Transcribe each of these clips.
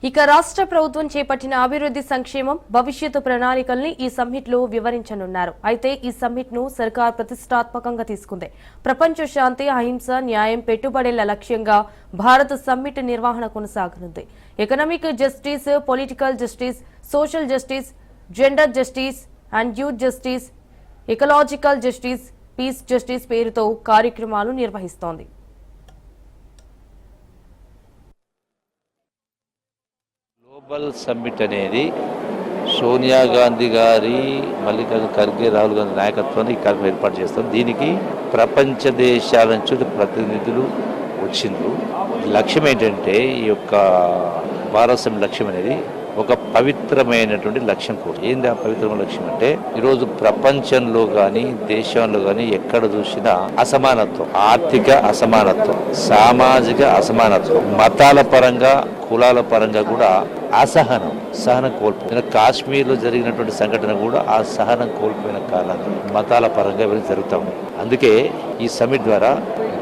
ఇక రాష్ట్ర ప్రభుత్వం చేపట్టిన అభివృద్ధి సంక్షేమం భవిష్యత్తు ప్రణాళికల్ని ఈ సమ్మిట్ లో వివరించనున్నారు. అయితే ఈ సమ్మిట్ ను సర్కార్ ప్రతిష్టాత్మకంగా తీసుకుంది. ప్రపంచ శాంతి, అహింస, న్యాయం, పెట్టుబడుల లక్ష్యంగా భారత్ సమ్మిట్ నిర్వహణ కొనసాగనుంది. Economic justice, political justice, social justice, gender justice and youth justice, ecological justice, peace justice పేరుతో కార్యక్రమాలు నిర్వహిస్తోంది. గ్లోబల్ సమ్మిట్ అనేది సోనియా గాంధీ గారి, మల్లికార్జున ఖర్గే, రాహుల్ గాంధీ నాయకత్వాన్ని ఈ కార్యక్రమం ఏర్పాటు చేస్తాం. దీనికి ప్రపంచ దేశాల నుంచి ప్రతినిధులు వచ్చిండ్రు. లక్ష్యం ఏంటంటే ఈ యొక్క భారత సమ్మిట్ లక్ష్యం అనేది ఒక పవిత్రమైనటువంటి లక్ష్యం కూడా. ఏంది ఆ పవిత్రమైన లక్ష్యం అంటే ఈరోజు ప్రపంచంలో కానీ దేశంలో కానీ ఎక్కడ చూసినా అసమానత్వం, ఆర్థిక అసమానత్వం, సామాజిక అసమానత్వం, మతాల పరంగా కులాల పరంగా కూడా సహనం కోల్పోయిన కాశ్మీర్లో జరిగినటువంటి సంఘటన కూడా ఆ సహనం కోల్పోయిన కారణంగా మతాల పరంగా ఇవన్నీ జరుగుతూ ఉన్నాయి. అందుకే ఈ సమ్మిట్ ద్వారా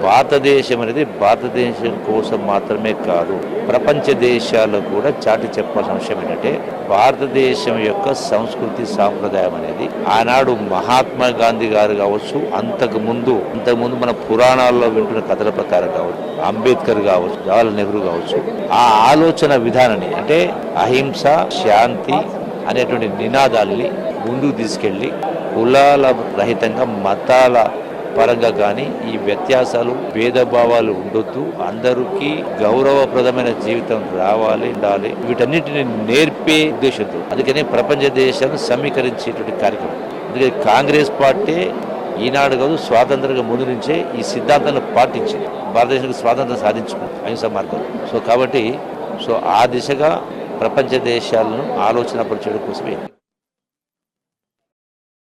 భారతదేశం అనేది భారతదేశం కోసం మాత్రమే కాదు, ప్రపంచ దేశాల్లో కూడా చాటి చెప్పాల్సిన విషయం ఏంటంటే భారతదేశం యొక్క సంస్కృతి సాంప్రదాయం అనేది ఆనాడు మహాత్మా గాంధీ గారు కావచ్చు, అంతకుముందు మన పురాణాల్లో వింటున్న కథల ప్రకారం కావచ్చు, అంబేద్కర్ కావచ్చు, జవహర్లాల్ నెహ్రూ కావచ్చు, ఆ ఆలోచన విధానాన్ని అంటే అహింస, శాంతి అనేటువంటి నినాదాలని ముందుకు తీసుకెళ్లి కులాల రహితంగా మతాల పరంగా కానీ ఈ వ్యత్యాసాలు, భేదభావాలు ఉండొద్దు, అందరికీ గౌరవప్రదమైన జీవితం రావాలి, ఉండాలి, వీటన్నిటిని నేర్పే ఉద్దేశంతో అందుకనే ప్రపంచ దేశాలను సమీకరించేటువంటి కార్యక్రమం. అందుకే కాంగ్రెస్ పార్టీ ఈనాడు కాదు, స్వాతంత్రంగా ముందు నుంచే ఈ సిద్ధాంతాలను పాటించింది. భారతదేశానికి స్వాతంత్రం సాధించుకుంది అహింస మార్గం. కాబట్టి ఆ దిశగా ప్రపంచ దేశాలను ఆలోచన పరిచయం కోసమే